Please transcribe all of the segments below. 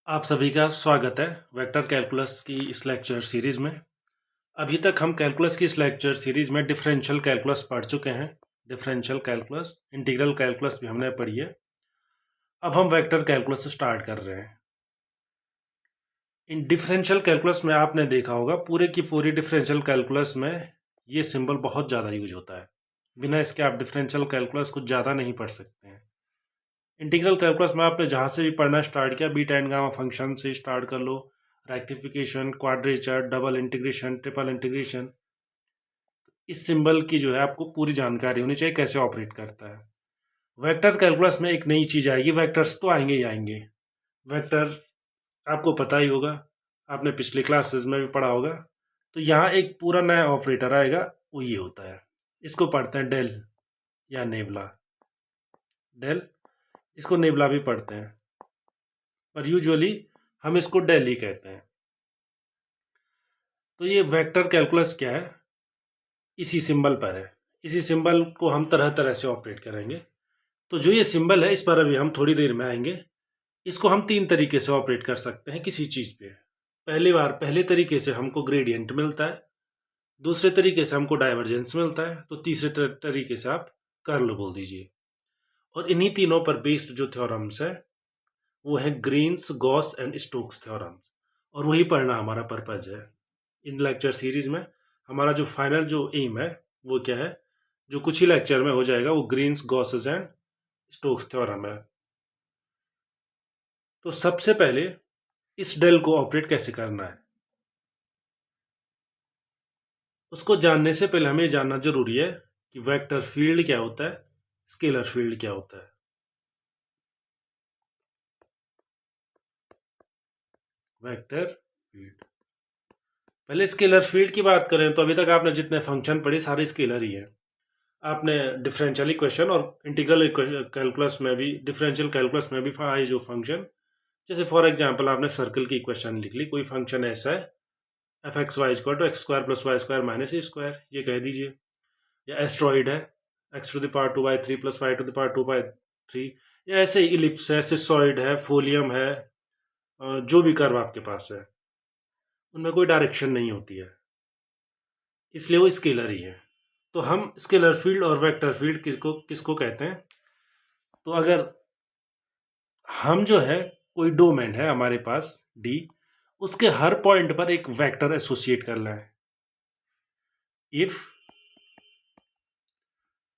आप सभी का स्वागत है वेक्टर कैलकुलस की इस लेक्चर सीरीज में। अभी तक हम कैलकुलस की इस लेक्चर सीरीज में डिफरेंशियल कैलकुलस पढ़ चुके हैं। डिफरेंशियल कैलकुलस, इंटीग्रल कैलकुलस भी हमने पढ़ी है। अब हम वेक्टर कैलकुलस स्टार्ट कर रहे हैं। इन डिफरेंशियल कैलकुलस में आपने देखा होगा पूरे की पूरी डिफरेंशियल कैलकुलस में ये सिंबल बहुत ज़्यादा यूज होता है। बिना इसके आप डिफरेंशियल कैलकुलस कुछ ज़्यादा नहीं पढ़ सकते हैं। इंटीग्रल कैलकुलस में आपने जहाँ से भी पढ़ना स्टार्ट किया, बीटा एंड गामा फंक्शन से स्टार्ट कर लो, rectification, quadrature, double integration, triple integration, इस सिंबल की जो है आपको पूरी जानकारी होनी चाहिए कैसे ऑपरेट करता है। वेक्टर कैलकुलस में एक नई चीज आएगी, वेक्टर्स तो आएंगे ही आएंगे। वेक्टर आपको पता ही होगा, आपने पिछली क्लासेस में भी पढ़ा होगा। तो यहाँ एक पूरा नया ऑपरेटर आएगा, वो ये होता है, इसको पढ़ते हैं डेल या नेबला। डेल, इसको नेबला भी पढ़ते हैं, पर यूजुअली हम इसको डेल ही कहते हैं। तो ये वेक्टर कैलकुलस क्या है, इसी सिंबल पर है। इसी सिंबल को हम तरह तरह से ऑपरेट करेंगे। तो जो ये सिंबल है, इस पर अभी हम थोड़ी देर में आएंगे। इसको हम तीन तरीके से ऑपरेट कर सकते हैं किसी चीज पे। पहले तरीके से हमको ग्रेडियंट मिलता है, दूसरे तरीके से हमको डाइवर्जेंस मिलता है, तो तीसरे तरीके से आप कर्ल बोल दीजिए। और इन्हीं तीनों पर बेस्ड जो थ्योरम्स है वो है Green's, Gauss and Stokes theorems. और वही पढ़ना हमारा पर्पज है इन लेक्चर सीरीज में। हमारा जो फाइनल जो एम है वो क्या है, जो कुछ ही लेक्चर में हो जाएगा, वो Green's, Gauss's and Stokes theorem है। तो सबसे पहले इस डेल को ऑपरेट कैसे करना है, उसको जानने से पहले हमें जानना जरूरी है कि वेक्टर फील्ड क्या होता है, स्केलर फील्ड क्या होता है। वेक्टर फील्ड, पहले स्केलर फील्ड की बात करें तो अभी तक आपने जितने फंक्शन पढ़े सारे स्केलर ही है। आपने डिफरेंशियल इक्वेशन और इंटीग्रल कैलकुलस में भी, डिफरेंशियल कैलकुलस में भी आए जो फंक्शन, जैसे फॉर एग्जांपल आपने सर्कल की इक्वेशन लिख ली, कोई फंक्शन ऐसा है f x y square to x square plus y square minus a square, ये कह दीजिए। या एस्ट्रॉइड है x to the power 2/3 plus y to the power 2/3, या ऐसे ही इलिप्स है, सिसॉइड है, फोलियम है, जो भी कर्व आपके पास है उनमें कोई डायरेक्शन नहीं होती है, इसलिए वो स्केलर ही है। तो हम स्केलर फील्ड और वेक्टर फील्ड किसको किसको कहते हैं, तो अगर हम जो है कोई डोमेन है हमारे पास डी, उसके हर पॉइंट पर एक वेक्टर एसोसिएट करना है। इफ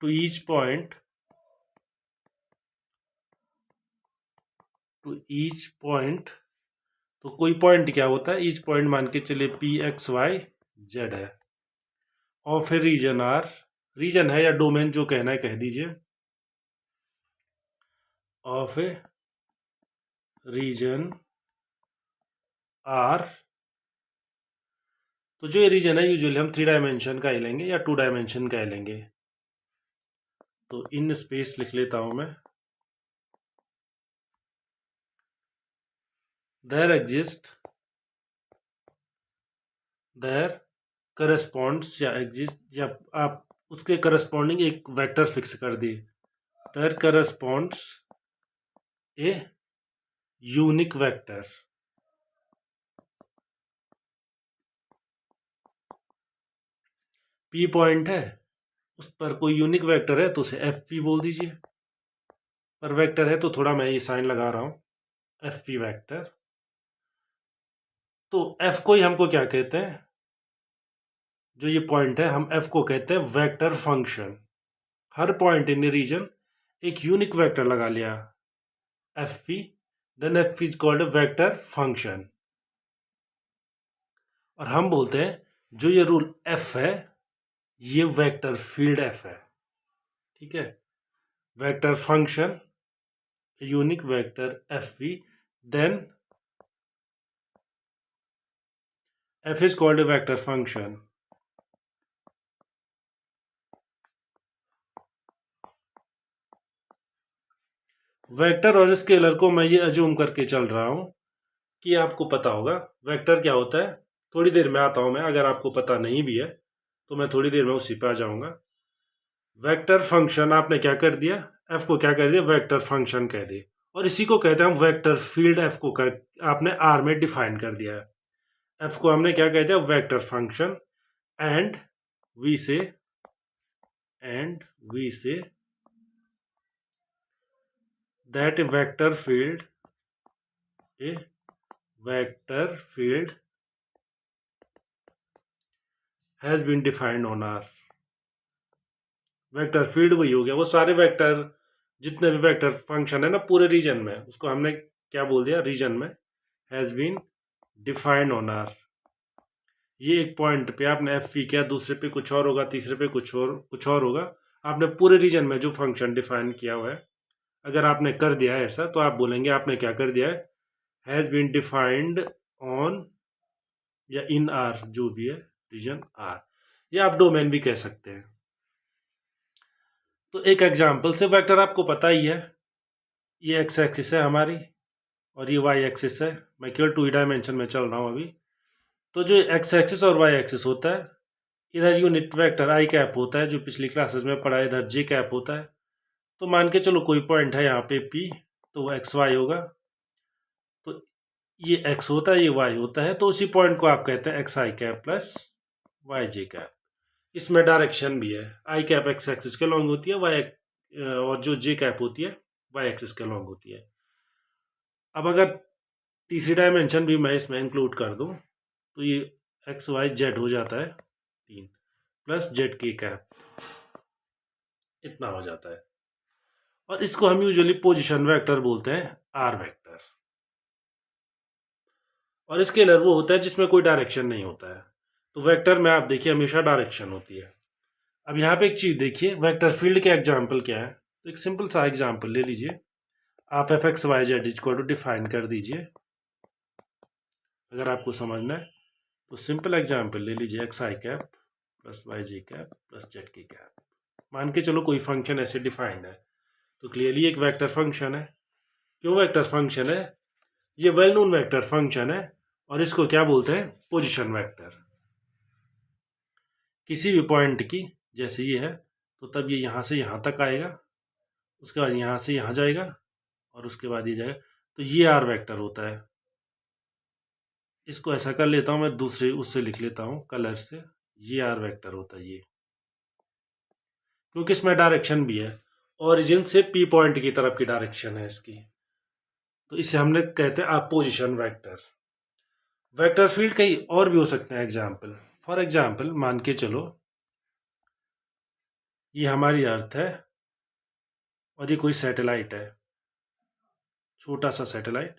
टू ईच पॉइंट तो कोई पॉइंट क्या होता है, ईच पॉइंट मान के चलिए पी एक्स वाई जेड है, और फिर रीजन आर, रीजन है या डोमेन जो कहना है कह दीजिए, और फिर रीजन आर। तो जो ये रीजन है यूजुअली हम 3 डायमेंशन का ही लेंगे या 2 डायमेंशन का ही लेंगे। तो इन स्पेस लिख लेता हूं मैं, देयर करस्पॉन्ड्स या एग्जिस्ट, या आप उसके करस्पॉन्डिंग एक वेक्टर फिक्स कर दिए, there corresponds a unique vector. P point है, उस पर कोई यूनिक वेक्टर है तो उसे एफ पी बोल दीजिए। पर वेक्टर है तो थोड़ा मैं ये साइन लगा रहा हूं, एफ पी वेक्टर। तो एफ को ही हमको क्या कहते हैं, जो ये पॉइंट है हम एफ को कहते हैं वेक्टर फंक्शन। हर पॉइंट इन रीजन एक यूनिक वेक्टर लगा लिया, f p, then f is called vector function. और हम बोलते हैं जो ये रूल एफ है ये वेक्टर फील्ड एफ है, ठीक है। Vector function unique vector f v, then f is called a vector function. Vector और स्केलर को मैं ये अज्यूम करके चल रहा हूं कि आपको पता होगा वेक्टर क्या होता है। थोड़ी देर में आता हूं मैं, अगर आपको पता नहीं भी है तो मैं थोड़ी देर में उसी पे आ जाऊंगा। वेक्टर फंक्शन आपने क्या कर दिया, एफ को क्या कर दिया, वेक्टर फंक्शन कह दिया। और इसी को कहते हैं हम वेक्टर फील्ड। एफ को आपने आर में डिफाइन कर दिया है। एफ को हमने क्या कहते हैं, vector function. And we say that vector field has been defined on r. Vector field वही हो गया, वो सारे वेक्टर, जितने भी वेक्टर फंक्शन है ना पूरे रीजन में, उसको हमने क्या बोल दिया, रीजन में has been defined on r. ये एक पॉइंट पे आपने एफ किया, दूसरे पे कुछ और होगा, तीसरे पे कुछ और होगा। आपने पूरे रीजन में जो फंक्शन डिफाइन किया हुआ है, अगर आपने कर दिया है ऐसा, तो आप बोलेंगे आपने क्या कर दिया है, हैज बीन डिफाइंड ऑन या इन आर, जो भी है रीजन आर, या आप डोमेन भी कह सकते हैं। तो एक एग्जांपल से, वेक्टर आपको पता ही है, ये एक्स एक्सिस है हमारी और ये वाई एक्सिस है। मैं केवल 2 डायमेंशन में चल रहा हूँ अभी। तो जो एक्स एक्सिस और वाई एक्सिस होता है, इधर यूनिट वेक्टर आई कैप होता है, जो पिछली क्लासेस में पढ़ा है, इधर जे कैप होता है। तो मान के चलो कोई पॉइंट है यहाँ पे पी, तो वो एक्स वाई होगा। तो ये एक्स होता है, ये वाई होता है, तो उसी पॉइंट को आप कहते हैं x i cap plus Y J cap. इसमें डायरेक्शन भी है, आई कैप एक्स एक्सिस के लॉन्ग होती है, वाई और जो जे कैप होती है वाई एक्सिस के लॉन्ग होती है। अब अगर तीसरी डायमेंशन भी मैं इसमें इंक्लूड कर दूं, तो ये एक्स वाई जेड हो जाता है 3 प्लस जेड की कैप, इतना हो जाता है। और इसको हम यूजुअली पोजीशन वेक्टर बोलते हैं, आर वेक्टर। और स्केलर वो होता है जिसमें कोई डायरेक्शन नहीं होता है। तो वेक्टर में आप देखिए हमेशा डायरेक्शन होती है। अब यहाँ पे एक चीज देखिए, वेक्टर फील्ड के एग्जाम्पल क्या है। तो एक सिंपल सा एग्जाम्पल ले लीजिए, आप f x y z equal to define कर दीजिए। अगर आपको समझना है तो सिंपल एग्जाम्पल ले लीजिए, x i cap plus Y J cap plus Z की कैप। मान के चलो कोई फंक्शन ऐसे डिफाइंड है, तो क्लियरली एक वेक्टर फंक्शन है। क्यों वेक्टर फंक्शन है, ये वेल नोन वेक्टर फंक्शन है, और इसको क्या बोलते हैं, पोजीशन वेक्टर। किसी भी पॉइंट की, जैसे ये है, तो तब ये यहाँ से यहाँ तक आएगा, उसके बाद यहाँ से यहाँ जाएगा, और उसके बाद ये जाएगा। तो ये आर वेक्टर होता है। इसको ऐसा कर लेता हूँ मैं, दूसरे उससे लिख लेता हूँ कलर से, ये आर वेक्टर होता है ये, क्योंकि इसमें डायरेक्शन भी है, ओरिजिन से पी पॉइंट की तरफ की डायरेक्शन है इसकी। तो इसे हमने कहते हैं पोजीशन वेक्टर। वेक्टर फील्ड कई और भी हो सकते हैं एग्जाम्पल। फॉर एग्जाम्पल मान के चलो ये हमारी अर्थ है और ये कोई सैटेलाइट है, छोटा सा सैटेलाइट,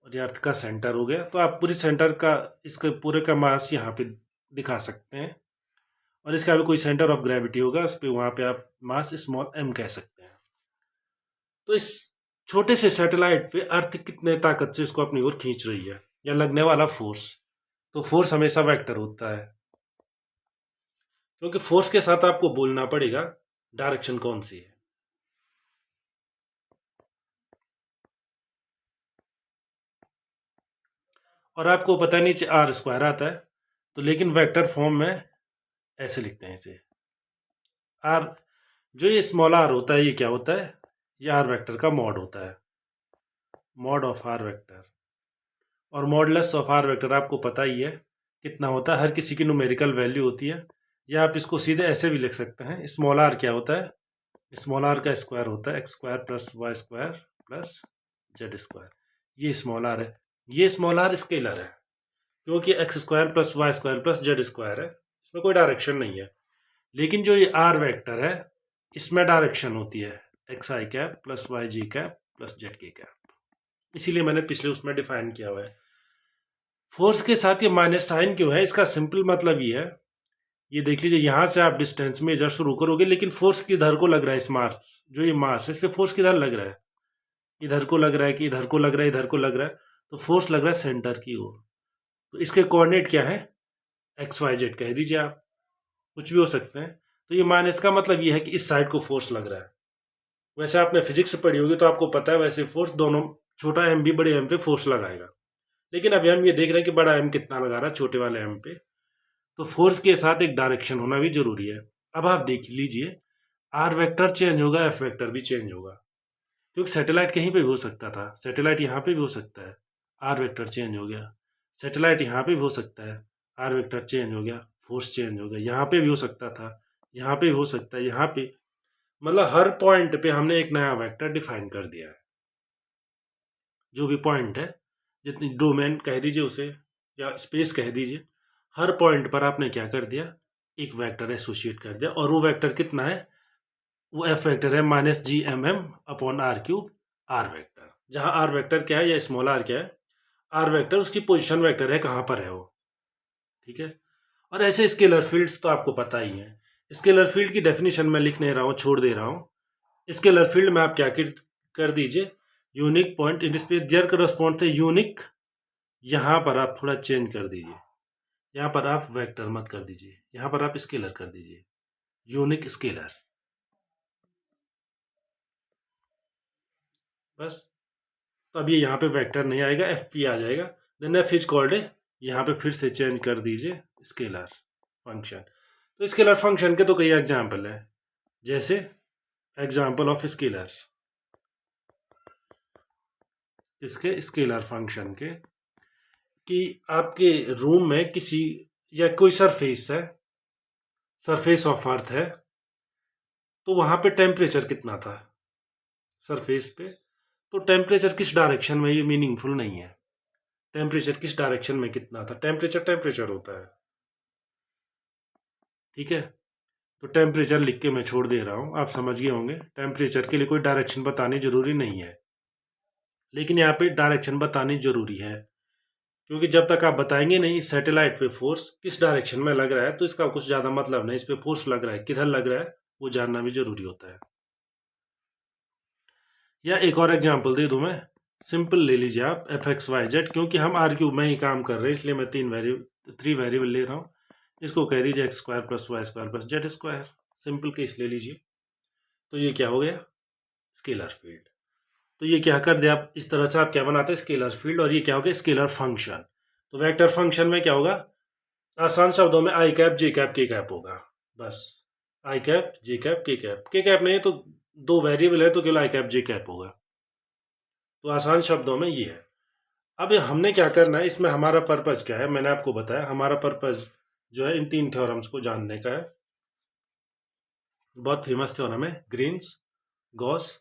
और ये अर्थ का सेंटर हो गया। तो आप पूरी सेंटर का, इसके पूरे का मास यहाँ पे दिखा सकते हैं, और इसका भी कोई सेंटर ऑफ ग्रेविटी होगा उस पर, वहाँ पे आप मास स्मॉल m कह सकते हैं। तो इस छोटे से सैटेलाइट पे अर्थ कितने ताकत से इसको अपनी ओर खींच रही है, या लगने वाला फोर्स। तो फोर्स हमेशा वेक्टर होता है, क्योंकि फोर्स के साथ आपको बोलना पड़ेगा डायरेक्शन कौन सी है। और आपको पता है नीचे आर स्क्वायर आता है, तो लेकिन वेक्टर फॉर्म में ऐसे लिखते हैं इसे आर। जो ये स्मॉल आर होता है, ये क्या होता है, ये आर वेक्टर का मॉड होता है, मॉड ऑफ आर वेक्टर। और मॉडलेस ऑफ आर वेक्टर आपको पता ही है कितना होता है, हर किसी की न्यूमेरिकल वैल्यू होती है। या आप इसको सीधे ऐसे भी लिख सकते हैं, स्मॉल आर क्या होता है, स्मॉल आर का स्क्वायर होता है x square plus y square plus z square. ये स्मॉल आर है, ये स्मॉल आर स्केलर है, क्योंकि x square plus y square plus z square है, इसमें कोई डायरेक्शन नहीं है। लेकिन जो ये आर वेक्टर है, इसमें डायरेक्शन होती है x i cap plus y ji cap plus Z की कैप। इसीलिए मैंने पिछले उसमें डिफाइन किया हुआ है। फोर्स के साथ ये माइनस साइन क्यों है, इसका सिंपल मतलब ये है, ये देख लीजिए, यहां से आप डिस्टेंस मेजर शुरू करोगे, लेकिन फोर्स किधर को लग रहा है, इस मास, जो ये मास है, इसलिए फोर्स किधर लग रहा है, इधर को लग रहा है कि इधर को लग रहा है, इधर को लग रहा है। तो फोर्स लग रहा है सेंटर की ओर। तो इसके कोऑर्डिनेट क्या है, एक्स वाई जेड कह दीजिए आप, कुछ भी हो सकते हैं। तो ये माइनस का मतलब ये है कि इस साइड को फोर्स लग रहा है। वैसे आपने फिजिक्स पढ़ी होगी तो आपको पता है, वैसे फोर्स दोनों, छोटा एम भी बड़े एम पे फोर्स लगाएगा, लेकिन अभी हम ये देख रहे हैं कि बड़ा एम कितना लगा रहा है छोटे वाले एम पे। तो फोर्स के साथ एक डायरेक्शन होना भी जरूरी है। अब आप देख लीजिए, आर वेक्टर चेंज होगा, एफ वेक्टर भी चेंज होगा। क्योंकि सैटेलाइट कहीं पे भी हो सकता था, सैटेलाइट यहाँ पे भी हो सकता है, आर वेक्टर चेंज हो गया, सैटेलाइट यहाँ पे भी हो सकता है, आर वेक्टर चेंज हो गया, फोर्स चेंज हो गया, यहाँ पे भी हो सकता था, यहाँ पे भी हो सकता है, यहाँ पे, मतलब हर पॉइंट पे हमने एक नया वेक्टर डिफाइन कर दिया है। जो भी पॉइंट है, जितनी डोमेन कह दीजिए उसे या स्पेस कह दीजिए, हर पॉइंट पर आपने क्या कर दिया, एक वेक्टर एसोसिएट कर दिया, और वो वेक्टर कितना है, वो एफ वेक्टर है -GMM/r³ आर वेक्टर, जहां आर वेक्टर क्या है या स्मॉल आर क्या है, आर वेक्टर उसकी पोजीशन वेक्टर है, कहां पर है वो, ठीक है। और ऐसे स्केलर फील्ड्स तो आपको पता ही है। स्केलर फील्ड की डेफिनेशन मैं लिख नहीं रहा हूँ, छोड़ दे रहा हूँ। स्केलर फील्ड में आप क्या कर दीजिए, unique point in space there correspond the unique, यहाँ पर आप थोड़ा चेंज कर दीजिए, यहाँ पर आप वेक्टर मत कर दीजिए, यहाँ पर आप स्केलर कर दीजिए, यूनिक स्केलर, बस। तो अब ये यहाँ पे वेक्टर नहीं आएगा, एफ पी आ जाएगा, then f is called a, यहाँ पे फिर से चेंज कर दीजिए स्केलर फंक्शन। तो स्केलर फंक्शन के तो कई एग्जाम्पल है, जैसे एग्जाम्पल ऑफ स्केलर, इसके स्केलर फंक्शन के, कि आपके रूम में किसी या कोई सरफेस है, सरफेस ऑफ अर्थ है, तो वहां पे टेम्परेचर कितना था सरफेस पे, तो टेम्परेचर किस डायरेक्शन में, ये मीनिंगफुल नहीं है। टेम्परेचर किस डायरेक्शन में कितना था, टेम्परेचर टेम्परेचर होता है, ठीक है। तो टेम्परेचर लिख के मैं छोड़ दे रहा हूँ, आप समझ गए होंगे, टेम्परेचर के लिए कोई डायरेक्शन बतानी जरूरी नहीं है, लेकिन यहाँ पे डायरेक्शन बतानी जरूरी है, क्योंकि जब तक आप बताएंगे नहीं सैटेलाइट पे फोर्स किस डायरेक्शन में लग रहा है, तो इसका कुछ ज़्यादा मतलब नहीं, इस पे फोर्स लग रहा है, किधर लग रहा है वो जानना भी जरूरी होता है। या एक और एग्जांपल दे दूं मैं, सिंपल ले लीजिए आप f(x, y, z), क्योंकि हम r³ में ही काम कर रहे हैं, इसलिए मैं 3 वेरिएबल ले रहा हूँ। इसको कह दीजिए x² + y² + z², simple case ले लीजिए। तो ये क्या हो गया, स्केलर फील्ड। तो ये क्या कर दिया आप, इस तरह से आप क्या बनाते हैं, स्केलर फील्ड, और ये क्या हो गया, स्केलर फंक्शन। तो वेक्टर फंक्शन में क्या होगा, आसान शब्दों में i cap j cap k cap होगा, बस i cap j cap k cap, k cap नहीं है तो 2 वेरिएबल है तो केवल i कैप j कैप होगा। तो आसान शब्दों में ये है। अब हमने क्या करना है, इसमें हमारा पर्पज क्या है, मैंने आपको बताया हमारा पर्पज जो है इन 3 थ्योरम्स को जानने का है। बहुत फेमस थ्योरम है, ग्रीन्स, गॉस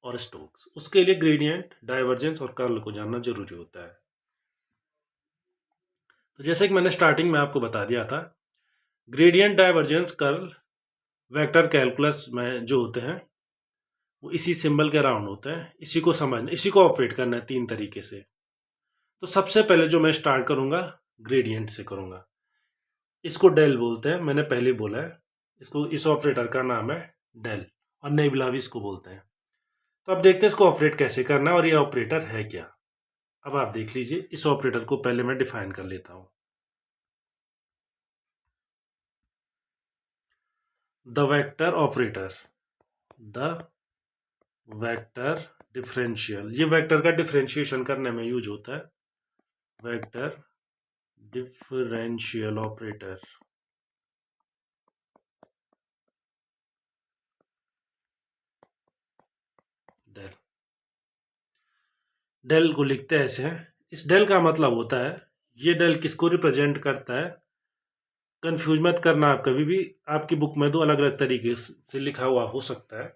और स्टोक्स। उसके लिए ग्रेडियंट, डाइवर्जेंस और कर्ल को जानना जरूरी होता है। तो जैसे कि मैंने स्टार्टिंग में आपको बता दिया था, gradient, divergence, curl vector calculus में जो होते हैं वो इसी सिंबल के अराउंड होते हैं। इसी को समझना, इसी को ऑपरेट करना है 3 तरीके से। तो सबसे पहले जो मैं स्टार्ट करूंगा ग्रेडियंट से करूंगा। इसको डेल बोलते हैं, मैंने पहले बोला है, इसको, इस ऑपरेटर का नाम है डेल, और नेबुला भी इसको बोलते हैं। तो अब देखते हैं इसको ऑपरेट कैसे करना है और ये ऑपरेटर है क्या। अब आप देख लीजिए, इस ऑपरेटर को पहले मैं डिफाइन कर लेता हूं। The vector operator, the vector differential, ये वेक्टर का डिफरेंशिएशन करने में यूज होता है, vector differential operator. Del, del को लिखते हैं ऐसे हैं। इस डेल का मतलब होता है, ये डेल किसको रिप्रेजेंट करता है, कंफ्यूज मत करना आप कभी भी, आपकी बुक में 2 अलग अलग तरीके से लिखा हुआ हो सकता है।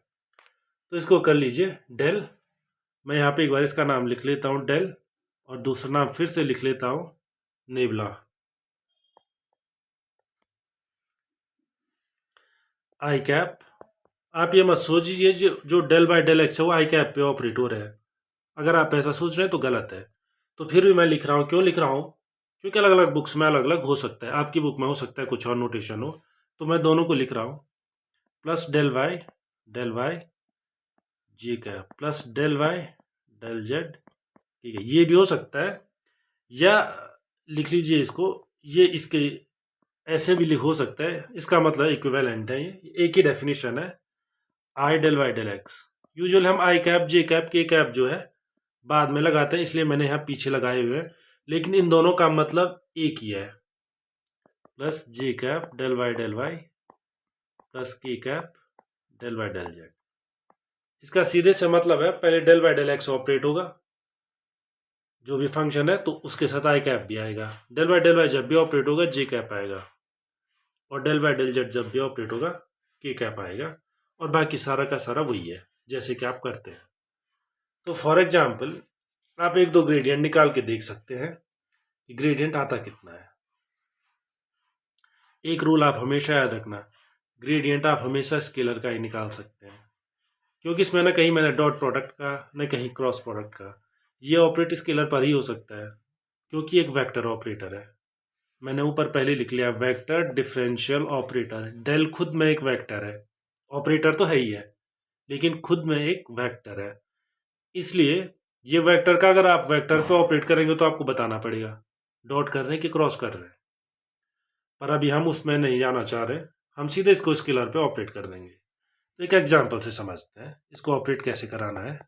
तो इसको कर लीजिए डेल, मैं यहाँ पे एक बार इसका नाम लिख लेता हूँ डेल, और दूसरा नाम फिर से लिख लेता हूँ नेबुला। आई कैप, आप ये मत सोचिए जो डेल बाय डेल एक्स है वो आई कैप पे ऑपरेट हो रहा है, अगर आप ऐसा सोच रहे हैं तो गलत है। तो फिर भी मैं लिख रहा हूँ, क्यों लिख रहा हूँ, क्योंकि अलग अलग बुक्स में अलग अलग हो सकता है, आपकी बुक में हो सकता है कुछ और नोटेशन हो, तो मैं दोनों को लिख रहा हूँ, प्लस डेल वाई जी cap plus del Y del Z, ठीक है, ये भी हो सकता है, या लिख लीजिए इसको, ये इसके ऐसे भी हो सकता है, इसका मतलब इक्विवेलेंट है, ये एक ही डेफिनेशन है, I del Y del X. Usual हम I cap J cap K cap जो है बाद में लगाते हैं, इसलिए मैंने यहाँ पीछे लगाए हुए हैं, लेकिन इन दोनों का मतलब एक ही है, प्लस जे कैप डेल वाई प्लस के cap del Y del z. इसका सीधे से मतलब है पहले del by del x operate होगा, जो भी फंक्शन है, तो उसके साथ आई कैप भी आएगा। डेल बाय डेल वाई जब भी ऑपरेट होगा जे कैप आएगा, और डेल बाय डेल जेड जब भी ऑपरेट होगा के कैप आएगा, और बाकी सारा का सारा वही है जैसे कि आप करते हैं। तो फॉर एग्जाम्पल आप एक दो ग्रेडियंट निकाल के देख सकते हैं कि ग्रेडियंट आता कितना है। एक रूल आप हमेशा याद रखना, ग्रेडियंट आप हमेशा स्केलर का ही निकाल सकते हैं, क्योंकि इसमें ना कहीं मैंने डॉट प्रोडक्ट का न कहीं क्रॉस प्रोडक्ट का, ये ऑपरेट स्केलर पर ही हो सकता है क्योंकि एक वेक्टर ऑपरेटर है। मैंने ऊपर पहले लिख लिया वेक्टर डिफरेंशियल ऑपरेटर। डेल खुद में एक वेक्टर है, ऑपरेटर तो है ही है लेकिन खुद में एक वेक्टर है, इसलिए ये वेक्टर का अगर आप वेक्टर पे ऑपरेट करेंगे तो आपको बताना पड़ेगा डॉट कर रहे हैं कि क्रॉस कर रहे हैं, पर अभी हम उसमें नहीं जाना चाह रहे, हम सीधे इसको स्केलर पे ऑपरेट कर देंगे। तो एक एग्जांपल से समझते हैं इसको ऑपरेट कैसे कराना है,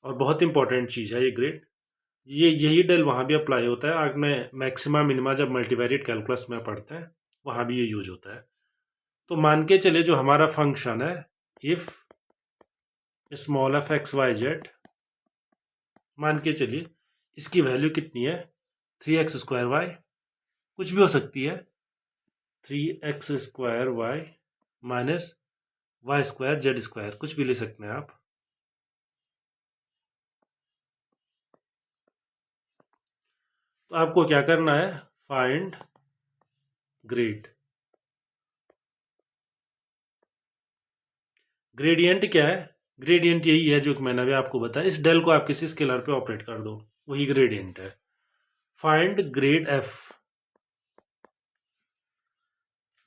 और बहुत इंपॉर्टेंट चीज़ है ये ग्रेड। ये यही डेल वहाँ भी अप्लाई होता है, आग में मैक्सिमा मिनिमा जब मल्टीवेरिएट कैलकुलस में पढ़ते हैं वहाँ भी ये यूज होता है। तो मान के चले जो हमारा फंक्शन है if small f x y z, मान के चलिए इसकी वैल्यू कितनी है 3x² वाई, कुछ भी हो सकती है 3x² Y minus y² z², कुछ भी ले सकते हैं आप। तो आपको क्या करना है, फाइंड ग्रेड। ग्रेडियंट क्या है, ग्रेडियंट यही है जो कि मैंने अभी आपको बताया, इस डेल को आप किसी स्केलर पे ऑपरेट कर दो, वही ग्रेडियंट है। Find grade F.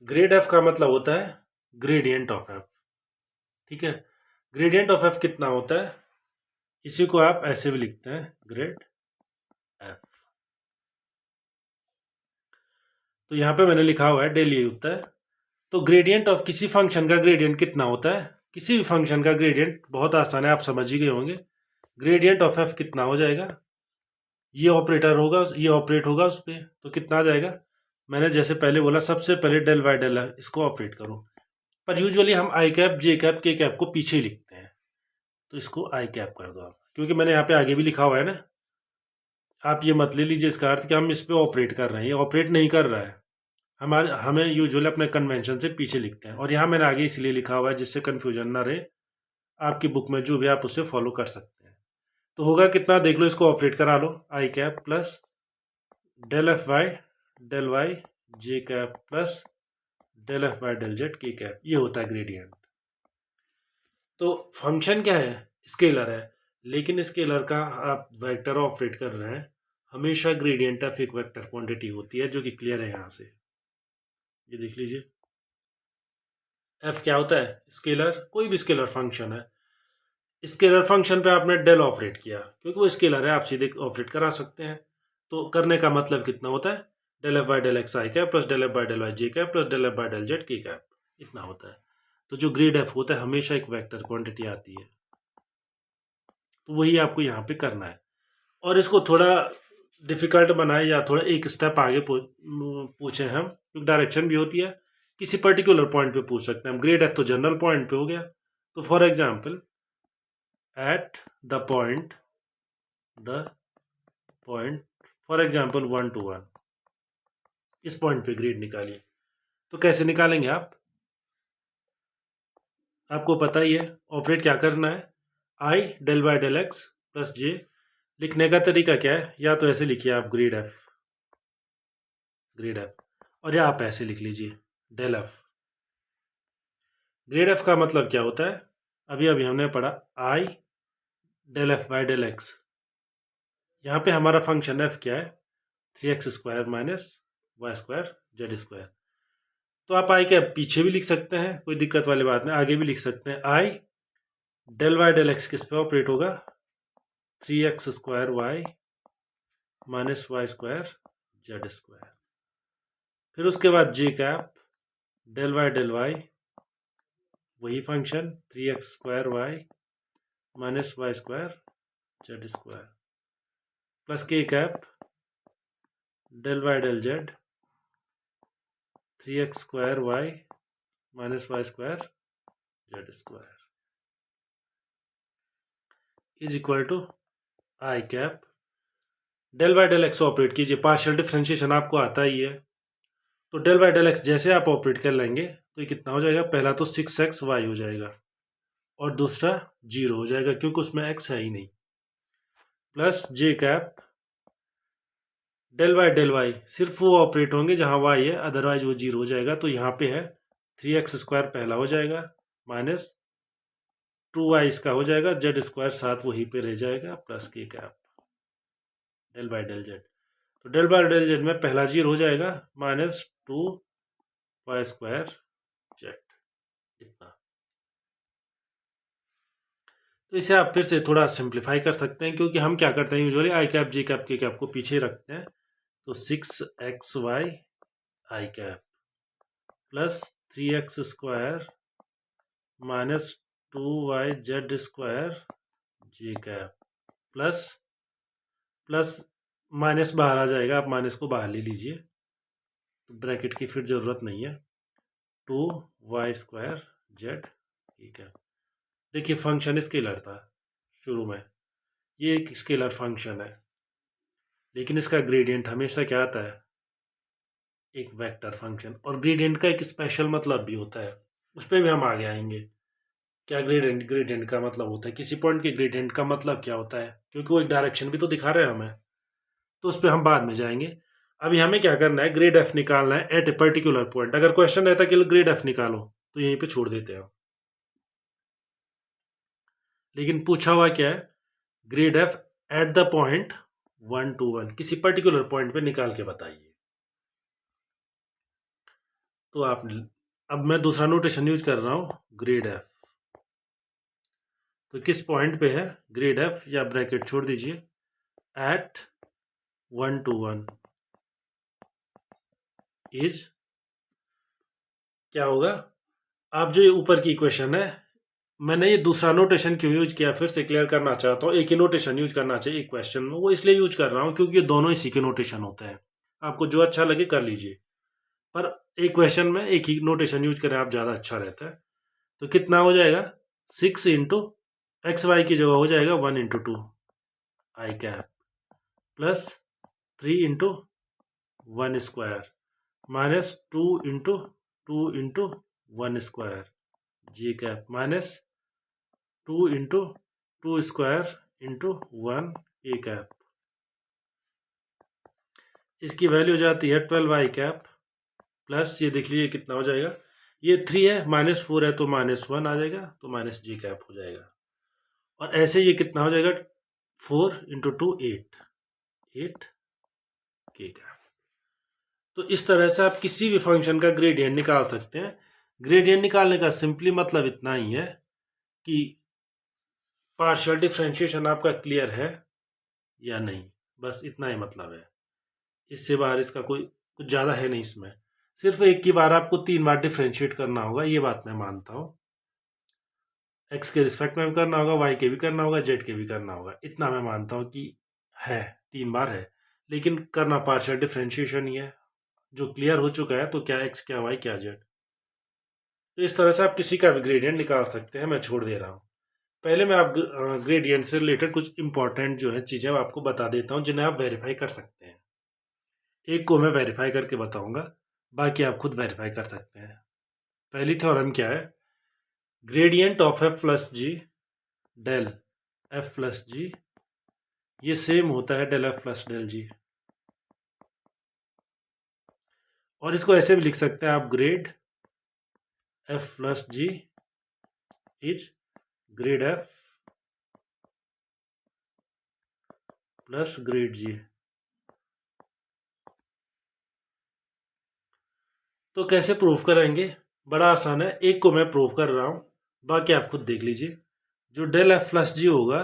Grade F का मतलब होता है ग्रेडियंट ऑफ एफ, ठीक है। ग्रेडियंट ऑफ एफ कितना होता है, इसी को आप ऐसे भी लिखते हैं ग्रेड एफ। तो यहाँ पे मैंने लिखा हुआ है डेल ये होता है। तो ग्रेडियंट ऑफ किसी फंक्शन का ग्रेडियंट कितना होता है, किसी भी फंक्शन का ग्रेडियंट बहुत आसान है, आप समझ ही गए होंगे। ग्रेडियंट ऑफ एफ कितना हो जाएगा, ये ऑपरेटर होगा, ये ऑपरेट होगा उस पर, तो कितना आ जाएगा। मैंने जैसे पहले बोला सबसे पहले डेल बाय डेल इसको ऑपरेट करो, पर यूजुअली हम I cap J cap K cap को पीछे लिखते हैं, तो इसको आई कैप कर दो आप, क्योंकि मैंने यहाँ पे आगे भी लिखा हुआ है ना। आप ये मत ले लीजिए इसका अर्थ कि हम इस पे ऑपरेट कर रहे हैं, ये ऑपरेट नहीं कर रहा है, हमारे हमें यूजुअली अपने कन्वेंशन से पीछे लिखते हैं, और यहाँ मैंने आगे इसलिए लिखा हुआ है जिससे कन्फ्यूजन ना रहे, आपकी बुक में जो भी आप उससे फॉलो कर सकते हैं। तो होगा कितना देख लो, इसको ऑपरेट करा लो, I cap plus del F Y J cap plus del F Y del Z के कैप, ये होता है ग्रेडियंट। तो फंक्शन क्या है, स्केलर है, लेकिन स्केलर का आप वेक्टर ऑपरेट कर रहे हैं, हमेशा ग्रेडियंट ऑफ एक वेक्टर क्वांटिटी होती है, जो कि क्लियर है यहाँ से, ये देख लीजिए। एफ क्या होता है, स्केलर, कोई भी स्केलर फंक्शन है, स्केलर फंक्शन पे आपने डेल ऑपरेट किया क्योंकि वो स्केलर है, आप सीधे ऑपरेट करा सकते हैं। तो करने का मतलब कितना होता है, del F by del x i cap plus del F by del y J cap plus del F by del Z के कैप, इतना होता है। तो जो ग्रेड एफ होता है हमेशा एक वेक्टर क्वांटिटी आती है, तो वही आपको यहाँ पे करना है। और इसको थोड़ा डिफिकल्ट बनाए या थोड़ा एक स्टेप आगे पूछे हम, क्योंकि डायरेक्शन भी होती है, किसी पर्टिकुलर पॉइंट पे पूछ सकते हैं हम। ग्रेड एफ तो जनरल पॉइंट पे हो गया, तो for example at the point for example 1 to 1, इस पॉइंट पे ग्रेड निकालिए। तो कैसे निकालेंगे आप, आपको पता ही है ऑपरेट क्या करना है, I del by del x plus J. लिखने का तरीका क्या है, या तो ऐसे लिखिए आप ग्रेड एफ, और या आप ऐसे लिख लीजिए डेल एफ। ग्रेड एफ का मतलब क्या होता है, अभी अभी हमने पढ़ा I del F by del X. यहाँ पे हमारा फंक्शन एफ क्या है, 3x² माइनस y² z²। तो आप आई के पीछे भी लिख सकते हैं, कोई दिक्कत वाली बात नहीं, आगे भी लिख सकते हैं। आई डेल वाई डेल एक्स किस पे ऑपरेट होगा, 3x² Y minus y² z²। फिर उसके बाद जे कैप डेल वाई वही function 3x² Y minus y² z² plus के cap del Y del Z 3x² Y minus y² z²। Is equal to I cap, del by del x operate कीजिए, partial differentiation आपको आता ही है। तो del by del x जैसे आप operate कर लेंगे तो ये कितना हो जाएगा, पहला तो 6xy हो जाएगा और दूसरा 0 हो जाएगा क्योंकि उसमें x है ही नहीं, प्लस जे कैप डेल वाई सिर्फ वो ऑपरेट होंगे जहां y है, अदरवाइज वो 0 हो जाएगा। तो यहाँ पे है 3x² पहला हो जाएगा माइनस 2y इसका हो जाएगा, जेड स्क्वायर साथ वहीं पे रह जाएगा, प्लस के cap del by del z. तो डेल बाय डेल जेड में पहला 0 हो जाएगा माइनस 2y² जेड, इतना। तो इसे आप फिर से थोड़ा सिंप्लीफाई कर सकते हैं क्योंकि हम क्या करते हैं usually I cap J cap K cap को पीछे रखते हैं। तो 6xy I cap plus 3x² minus 2y/z² J cap plus plus minus बाहर आ जाएगा, आप माइनस को बाहर ले लीजिए तो ब्रैकेट की फिर ज़रूरत नहीं है, 2y² जेड, ठीक है। देखिए फंक्शन स्केलर था शुरू में, ये एक स्केलर फंक्शन है, लेकिन इसका ग्रेडियंट हमेशा क्या आता है, एक वेक्टर फंक्शन। और ग्रेडियंट का एक स्पेशल मतलब भी होता है, उस पर भी हम आगे आएंगे। क्या ग्रेडियंट, ग्रेडियंट का मतलब होता है, किसी पॉइंट के ग्रेडियंट का मतलब क्या होता है, क्योंकि वो एक डायरेक्शन भी तो दिखा रहे हैं हमें, तो उस पर हम बाद में जाएंगे। अभी हमें क्या करना है, ग्रेड एफ निकालना है एट ए पर्टिकुलर पॉइंट। अगर क्वेश्चन रहता है कि ग्रेड एफ निकालो तो यहीं पे छोड़ देते हैं, लेकिन पूछा हुआ क्या है, grade F at the point 1 to 1, किसी पर्टिकुलर पॉइंट पे निकाल के बताइए। तो आप, अब मैं दूसरा नोटेशन यूज कर रहा हूं, ग्रेड एफ। तो किस पॉइंट पे है ग्रेड एफ, या ब्रैकेट छोड़ दीजिए, एट 1 to 1 इज, क्या होगा, आप जो ये ऊपर की इक्वेशन है, मैंने ये दूसरा नोटेशन क्यों यूज किया फिर से क्लियर करना चाहता हूँ। एक ही नोटेशन यूज करना चाहिए एक क्वेश्चन में, वो इसलिए यूज कर रहा हूँ क्योंकि ये दोनों इसी के नोटेशन होते हैं, आपको जो अच्छा लगे कर लीजिए, पर एक क्वेश्चन में एक ही नोटेशन यूज करें आप, ज़्यादा अच्छा रहता है। तो कितना हो जाएगा, 6 इंटू एक्स वाई की जगह हो जाएगा 1 into 2 I cap plus 3 into 1² minus 2 into 1² J cap minus 2 into 2² into 1 A cap. इसकी वैल्यू हो जाती है 12 आई कैप प्लस, ये देख लीजिए कितना हो जाएगा, ये 3 है, -4 है तो -1 आ जाएगा, तो माइनस जी कैप हो जाएगा। और ऐसे ये कितना हो जाएगा, 4 इंटू 2 8 के कैप। तो इस तरह से आप किसी भी फंक्शन का ग्रेडियंट निकाल सकते हैं। ग्रेडियंट निकालने का सिंपली मतलब इतना ही है कि पार्शियल डिफरेंशिएशन आपका क्लियर है या नहीं, बस इतना ही मतलब है। इससे बाहर इसका कोई कुछ ज़्यादा है नहीं इसमें। सिर्फ एक की बार आपको 3 बार डिफरेंशिएट करना होगा, ये बात मैं मानता हूँ। एक्स के रिस्पेक्ट में भी करना होगा, वाई के भी करना होगा, जेड के भी करना होगा, इतना मैं मानता हूँ कि है, 3 बार है, लेकिन करना पार्शियल डिफरेंशिएशन ही है जो क्लियर हो चुका है। तो क्या एक्स, क्या वाई, क्या जेड, तो इस तरह से आप किसी का भी ग्रेडियंट निकाल सकते हैं। मैं छोड़ दे रहा हूँ, पहले मैं आप ग्रेडियंट से रिलेटेड कुछ इंपॉर्टेंट जो है चीज़ें आपको बता देता हूँ जिन्हें आप वेरीफाई कर सकते हैं। एक को मैं वेरीफाई करके बताऊंगा, बाकी आप खुद वेरीफाई कर सकते हैं। पहली थ्योरम क्या है, gradient of F plus G del F plus G, ये सेम होता है del F plus del G. और इसको ऐसे भी लिख सकते हैं आप, grade F plus G is grade F plus grade G. तो कैसे प्रूफ करेंगे, बड़ा आसान है, एक को मैं प्रूफ कर रहा हूं, बाकी आप खुद देख लीजिए। जो डेल एफ प्लस जी होगा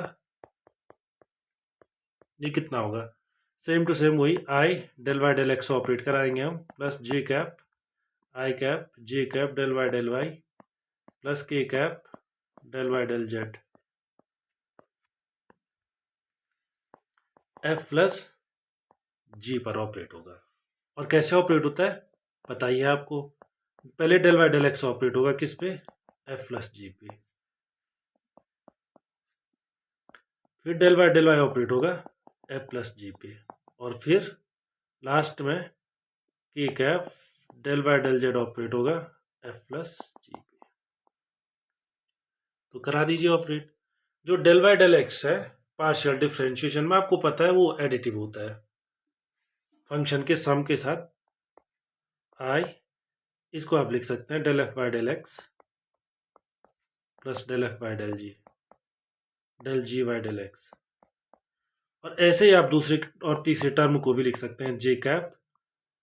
ये कितना होगा, सेम टू सेम वही I del by del x operate कराएंगे हम, plus J cap I cap J cap del by del Y plus के cap del by del Z, F plus G पर operate होगा। और कैसे ऑपरेट होता है बताइए आपको, पहले del by del x operate होगा किस पे, एफ प्लस जी पे, फिर del by del y operate होगा एफ प्लस जी पे, और फिर लास्ट में k cap del by del z operate होगा एफ प्लस जी पे। तो करा दीजिए ऑपरेट। जो डेल बाय डेल एक्स है पार्शियल डिफरेंशिएशन में आपको पता है वो एडिटिव होता है फंक्शन के सम के साथ आई, इसको आप लिख सकते हैं del F by del x plus del F by del ji by del x. और ऐसे ही आप दूसरे और तीसरे टर्म को भी लिख सकते हैं J cap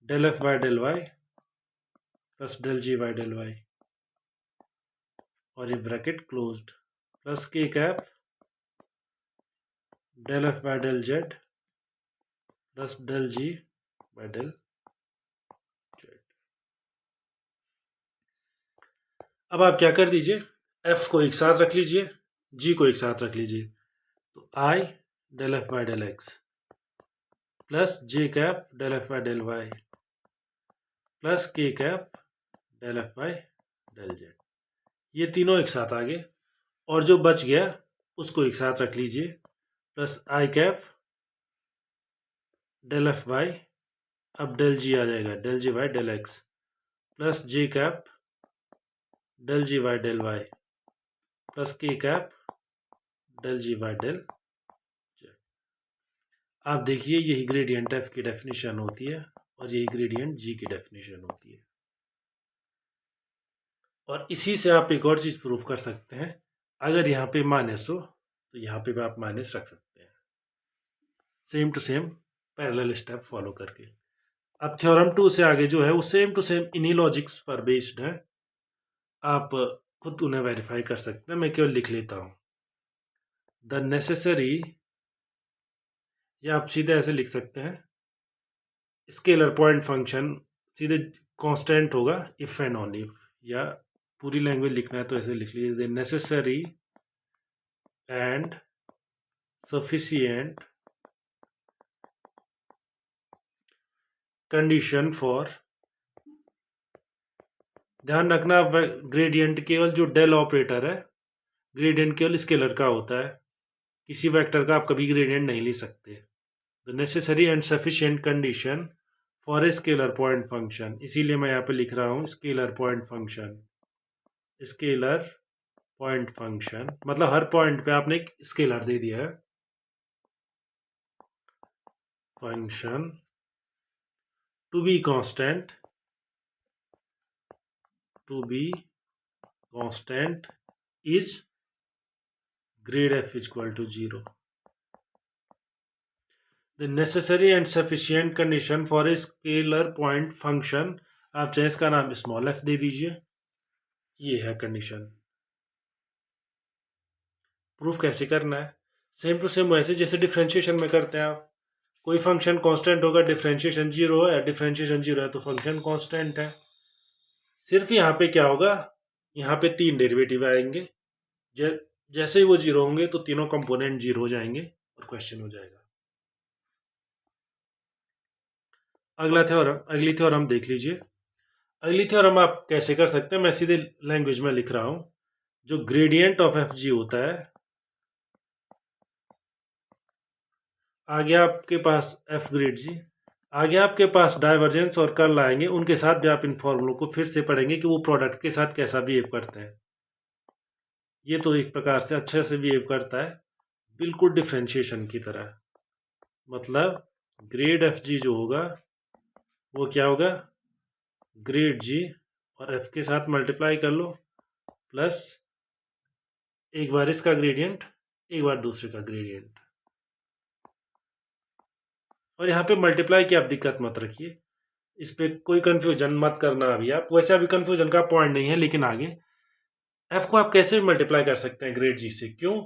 del F by del Y plus del ji by del Y, और ये ब्रैकेट क्लोज्ड, प्लस के cap del F by del Z plus del ji by del Z. अब आप क्या कर दीजिए, एफ को एक साथ रख लीजिए, जी को एक साथ रख लीजिए, तो I del F by del x plus J cap del F by del Y plus के cap del F by del Z. ये तीनों एक साथ आ गए, और जो बच गया उसको एक साथ रख लीजिए, plus I cap del F by, अब डेल जी आ जाएगा del ji by del x plus J cap del ji by del Y plus के cap del ji by del Z. आप देखिए यही ग्रेडियंट एफ की डेफिनेशन होती है और यही ग्रेडियंट जी की डेफिनेशन होती है। और इसी से आप एक और चीज प्रूफ कर सकते हैं, अगर यहाँ पे माइनस हो तो यहाँ पे भी आप माइनस रख सकते हैं, same to same parallel step follow करके। अब थ्योरम 2 से आगे जो है वो सेम टू सेम इन्हीं लॉजिक्स पर बेस्ड है, आप खुद उन्हें वेरीफाई कर सकते हैं। मैं केवल लिख लेता हूँ द नेसेसरी, या आप सीधे ऐसे लिख सकते हैं स्केलर पॉइंट फंक्शन सीधे कांस्टेंट होगा इफ एंड ओनली इफ, या पूरी लैंग्वेज लिखना है तो ऐसे लिख लीजिए the necessary and sufficient condition for, ध्यान रखना ग्रेडियंट केवल जो डेल ऑपरेटर है ग्रेडियंट केवल स्केलर का होता है, किसी वेक्टर का आप कभी ग्रेडियंट नहीं ले सकते। The necessary and sufficient condition for a scalar point function, इसीलिए मैं यहाँ पे लिख रहा हूँ scalar point function. Scalar point function मतलब हर पॉइंट पे आपने एक स्केलर दे दिया है, function to be constant is grade f is equal to 0. The necessary and sufficient condition for a scalar point function, आप चाहे इसका नाम स्मॉल f दे दीजिए, ये है कंडीशन। प्रूफ कैसे करना है, सेम टू सेम वैसे जैसे डिफरेंशिएशन में करते हैं आप, कोई फंक्शन कांस्टेंट होगा, डिफरेंशिएशन 0 है, डिफरेंशिएशन 0 है तो फंक्शन कांस्टेंट है। सिर्फ यहाँ पे क्या होगा, यहाँ पे 3 डेरिवेटिव आएंगे, जैसे ही वो 0 होंगे तो तीनों कंपोनेंट 0 हो जाएंगे और क्वेश्चन हो जाएगा। अगली थ्योरम देख लीजिए। अगली थ्योरम आप कैसे कर सकते हैं, मैं सीधे लैंग्वेज में लिख रहा हूं, जो ग्रेडियंट ऑफ एफ जी होता है, आगे आपके पास एफ ग्रेड जी, आगे आपके पास डाइवर्जेंस और कर्ल आएंगे, उनके साथ भी आप इन फॉर्मूलों को फिर से पढ़ेंगे कि वो प्रोडक्ट के साथ कैसा बिहेव करते हैं। ये तो एक प्रकार से अच्छे से बिहेव करता है, बिल्कुल डिफरेंशिएशन की तरह। मतलब ग्रेड एफ जी जो होगा वो क्या होगा, ग्रेड जी और एफ के साथ मल्टीप्लाई कर लो, प्लस एक बार इसका ग्रेडियंट एक बार दूसरे का ग्रेडियंट। और यहाँ पे मल्टीप्लाई की आप दिक्कत मत रखिए, इस पे कोई कंफ्यूजन मत करना अभी आप, वैसे अभी कंफ्यूजन का पॉइंट नहीं है, लेकिन आगे एफ को आप कैसे मल्टीप्लाई कर सकते हैं ग्रेड जी से, क्यों,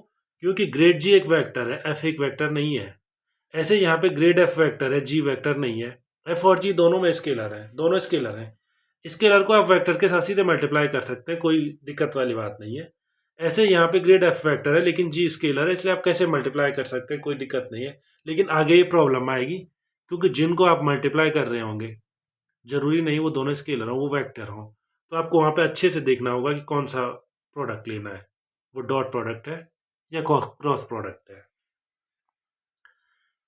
क्योंकि ग्रेड जी एक वेक्टर है, एफ एक वेक्टर नहीं है। ऐसे यहाँ पे ग्रेड एफ वेक्टर है, जी वेक्टर नहीं है, एफ और जी दोनों में स्केलर है, दोनों स्केलर है, स्केलर को आप वेक्टर के साथ सीधे मल्टीप्लाई कर सकते हैं, कोई दिक्कत वाली बात नहीं है। ऐसे यहाँ पे ग्रेड एफ वेक्टर है लेकिन जी स्केलर है, इसलिए आप कैसे मल्टीप्लाई कर सकते हैं, कोई दिक्कत नहीं है। लेकिन आगे ये प्रॉब्लम आएगी, क्योंकि जिनको आप मल्टीप्लाई कर रहे होंगे जरूरी नहीं वो दोनों स्केलर हो, वो वेक्टर हो, तो आपको वहाँ पे अच्छे से देखना होगा कि कौन सा प्रोडक्ट लेना है, वो डॉट प्रोडक्ट है या क्रॉस प्रोडक्ट है।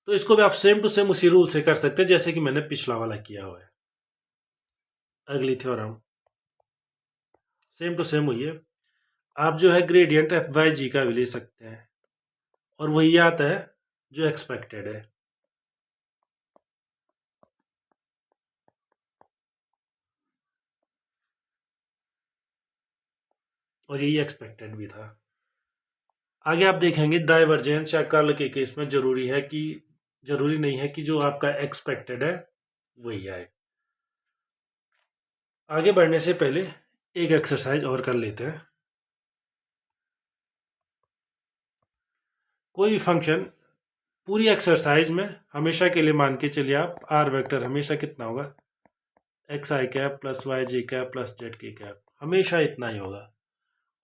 तो इसको भी आप सेम टू सेम उसी रूल से कर सकते हैं जैसे कि मैंने पिछला वाला किया हुआ है। अगली थ्योरम सेम टू सेम हुई है। आप जो है ग्रेडियंट एफ बाई जी का भी ले सकते हैं और वही आता है जो एक्सपेक्टेड है। और यही एक्सपेक्टेड भी था। आगे आप देखेंगे डाइवर्जेंस या कर्ल के केस में जरूरी नहीं है कि जो आपका एक्सपेक्टेड है वही आए। आगे बढ़ने से पहले एक एक्सरसाइज और कर लेते हैं। कोई भी फंक्शन पूरी एक्सरसाइज में हमेशा के लिए मान के चलिए आप आर वेक्टर हमेशा कितना होगा, x i cap plus y ji cap plus Z की कैप, हमेशा इतना ही होगा।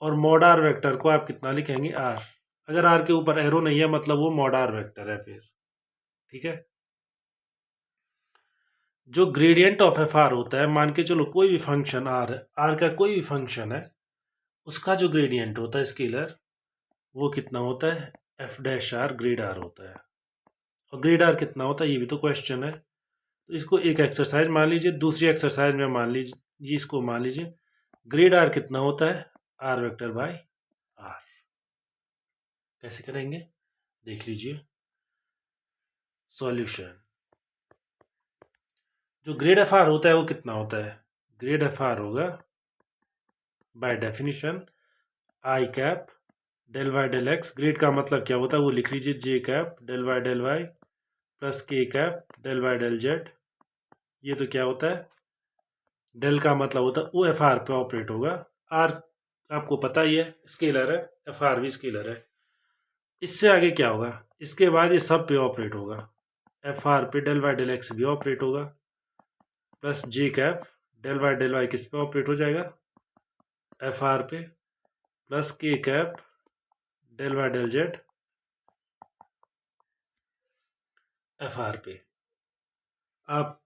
और मॉड आर वेक्टर को आप कितना लिखेंगे, आर। अगर आर के ऊपर एरो नहीं है मतलब वो मॉड आर वेक्टर है फिर, ठीक है। जो ग्रेडियंट ऑफ एफ आर होता है, मान के चलो कोई भी फंक्शन आर है, आर का कोई भी फंक्शन है, उसका जो ग्रेडियंट होता है स्केलर, वो कितना होता है, f dash r grade r होता है। और ग्रेड आर कितना होता है ये भी तो क्वेश्चन है। तो इसको एक एक्सरसाइज मान लीजिए, दूसरी एक्सरसाइज में मान लीजिए, इसको मान लीजिए ग्रेड आर कितना होता है, आर वेक्टर बाय आर। कैसे करेंगे देख लीजिए। सॉल्यूशन, जो ग्रेड एफ आर होता है वो कितना होता है, ग्रेड एफ आर होगा by definition i cap del Y del x. Grade का मतलब क्या होता है वो लिख लीजिए, j cap del Y plus के cap del Y del Z. ये तो क्या होता है, डेल का मतलब होता है वो एफ आर पे ऑपरेट होगा। आर आपको पता ही है स्केलर है, एफ आर भी स्केलर है। इससे आगे क्या होगा, इसके बाद ये सब पे ऑपरेट होगा, एफ आर पे डेल वाई डेल एक्स भी ऑपरेट होगा, प्लस जे कैप डेल वाई किस पे ऑपरेट हो जाएगा, एफ आर पे, प्लस के cap del Y del Z f r पे। आप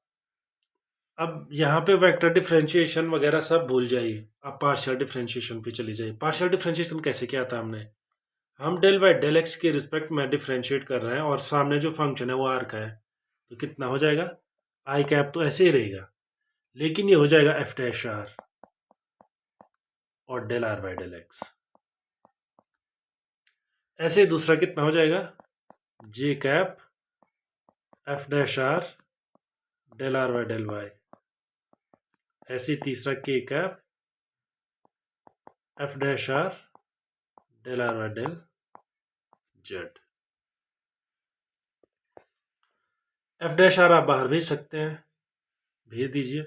अब यहाँ पे वेक्टर डिफरेंशिएशन वगैरह सब भूल जाइए, आप पार्शियल डिफरेंशिएशन पे चले जाइए। पार्शियल डिफरेंशिएशन कैसे किया था हमने, हम डेल बाई डेल एक्स के रिस्पेक्ट में डिफरेंशिएट कर रहे हैं और सामने जो फंक्शन है वो आर का है, तो कितना हो जाएगा, आई कैप तो ऐसे ही रहेगा, लेकिन ये हो जाएगा एफ डैश आर और del are by del X. ऐसे दूसरा कितना हो जाएगा, J cap F dash R del are by del Y. ऐसे तीसरा K cap F dash R del are by del Z. F dash R आप बाहर भेज सकते हैं, भेज दीजिए,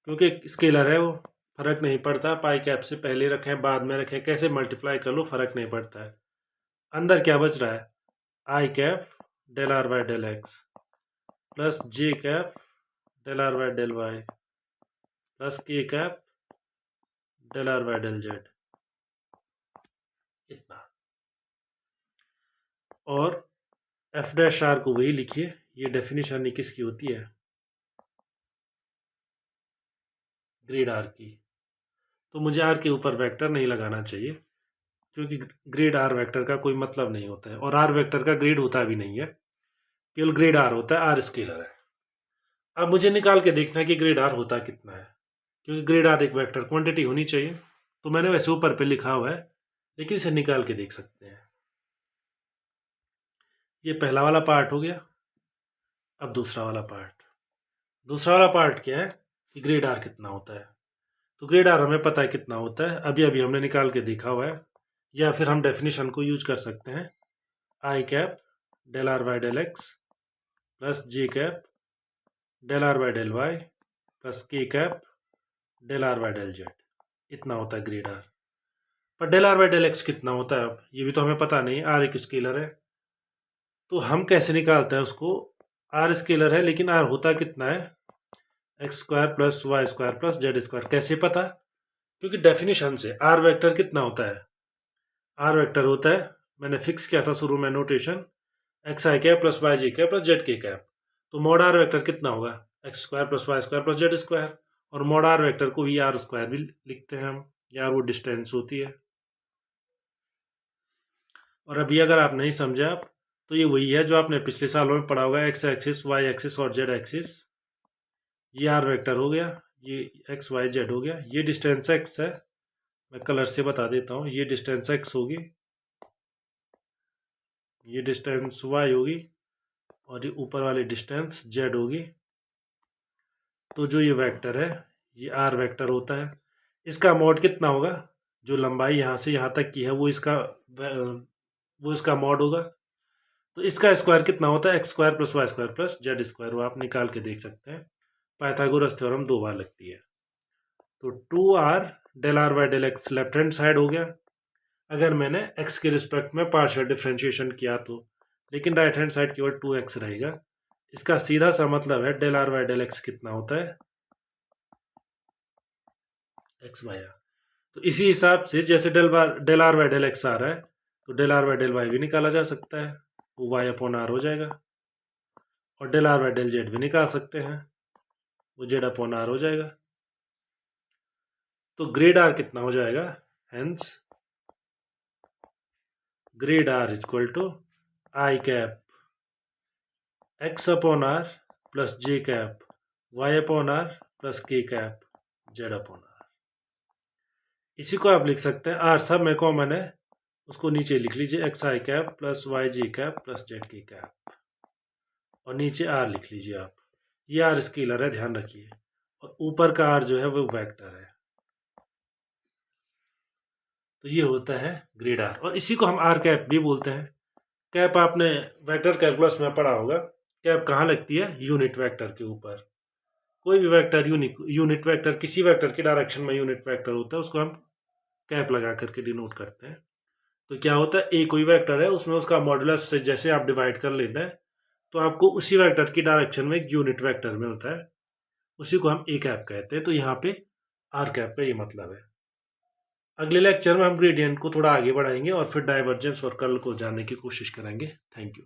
क्योंकि स्केलर है वो, फर्क नहीं पड़ता पाई कैप से पहले रखें बाद में रखें, कैसे मल्टीप्लाई कर लो फर्क नहीं पड़ता है। अंदर क्या बच रहा है, I cap del are by del x plus J cap del are by del Y plus के cap del are by del Z, इतना। और एफ डैश आर को वही लिखिए, ये डेफिनेशन ही किसकी होती है, ग्रेड आर की। तो मुझे आर के ऊपर वेक्टर नहीं लगाना चाहिए, क्योंकि ग्रेड आर वेक्टर का कोई मतलब नहीं होता है, और आर वेक्टर का ग्रेड होता भी नहीं है, केवल ग्रेड आर होता है, आर स्केलर है। अब मुझे निकाल के देखना है कि ग्रेड आर होता कितना है, क्योंकि ग्रेड आर एक वेक्टर क्वांटिटी होनी चाहिए। तो मैंने वैसे ऊपर पे लिखा हुआ है, लेकिन इसे निकाल के देख सकते हैं। ये पहला वाला पार्ट हो गया। अब दूसरा वाला पार्ट क्या है कि ग्रेड आर कितना होता है। तो ग्रेड आर हमें पता है कितना होता है, अभी अभी हमने निकाल के देखा हुआ है, या फिर हम डेफिनेशन को यूज कर सकते हैं, I cap del are by del x plus J cap del are by del Y plus के cap del are by del Z, इतना होता है ग्रेड आर। पर del are by del X कितना होता है, अब ये भी तो हमें पता नहीं, आर एक स्केलर है। तो हम कैसे निकालते हैं उसको, आर स्केलर है लेकिन आर होता कितना है, x square plus y square plus z square. कैसे पता, क्योंकि डेफिनेशन से आर वेक्टर कितना होता है, आर वेक्टर होता है, मैंने फिक्स किया था शुरू में notation, x i cap plus y ji cap plus z के कैप। तो मॉड आर वेक्टर कितना होगा, x square plus y square plus z square. और मॉड आर वेक्टर को भी आर स्क्वायर भी लिखते हैं हम, यार वो डिस्टेंस होती है। और अभी अगर आप नहीं समझे आप, तो ये वही है जो आपने पिछले सालों में पढ़ा होगा, एक्स एक्सिस, वाई एक्सिस और जेड एक्सिस। ये आर वेक्टर हो गया, ये एक्स वाई जेड हो गया, ये डिस्टेंस एक्स है, मैं कलर से बता देता हूँ। ये डिस्टेंस एक्स होगी, ये डिस्टेंस वाई होगी, और ये ऊपर वाली डिस्टेंस जेड होगी। तो जो ये वेक्टर है ये आर वेक्टर होता है। इसका मॉड कितना होगा? जो लंबाई यहाँ से यहाँ तक की है वो इसका मॉड होगा। तो इसका स्क्वायर कितना होता है? X square plus y square plus z square. वो आप निकाल के देख सकते हैं, पाइथागोरस थ्योरम 2 बार लगती है। तो 2r del are by del x left hand side हो गया अगर मैंने x के रिस्पेक्ट में पार्शियल डिफ्रेंशिएशन किया तो, लेकिन राइट हैंड साइड केवल 2x रहेगा। इसका सीधा सा मतलब है del are by del X कितना होता है? X by R. तो इसी हिसाब से जैसे del are by del X आ रहा है, तो del are by del Y भी निकाला जा सकता है, वो वाई अपॉन आर हो जाएगा। और del are by del z भी निकाल सकते हैं, वो जेड अपॉन आर हो जाएगा। तो ग्रेड आर कितना हो जाएगा? Hence grad R equal to I cap X upon R plus J cap Y upon R plus के कैप जेड अपॉन आर। इसी को आप लिख सकते हैं, आर सब में कॉमन है, उसको नीचे लिख लीजिए, x i cap plus Y J cap plus z के कैप, और नीचे आर लिख लीजिए आप। ये आर स्केलर है, ध्यान रखिए, और ऊपर का आर जो है वो वेक्टर है। तो ये होता है ग्रेड आर, और इसी को हम आर कैप भी बोलते हैं। कैप आपने वेक्टर कैलकुलस में पढ़ा होगा, कैप कहाँ लगती है? यूनिट वेक्टर के ऊपर। कोई भी वेक्टर यूनिट वेक्टर, किसी वेक्टर की डायरेक्शन में यूनिट वेक्टर होता है, उसको हम कैप लगा करके डिनोट करते हैं। तो क्या होता है, एक कोई वेक्टर है, उसमें उसका मॉडुलस से जैसे आप डिवाइड कर लेते हैं तो आपको उसी वेक्टर की डायरेक्शन में एक यूनिट वेक्टर मिलता है, उसी को हम ए कैप कहते हैं। तो यहाँ पे आर कैप का ये मतलब है। अगले लेक्चर में हम ग्रेडियंट को थोड़ा आगे बढ़ाएंगे और फिर डाइवर्जेंस और कर्ल को जानने की कोशिश करेंगे। Thank you.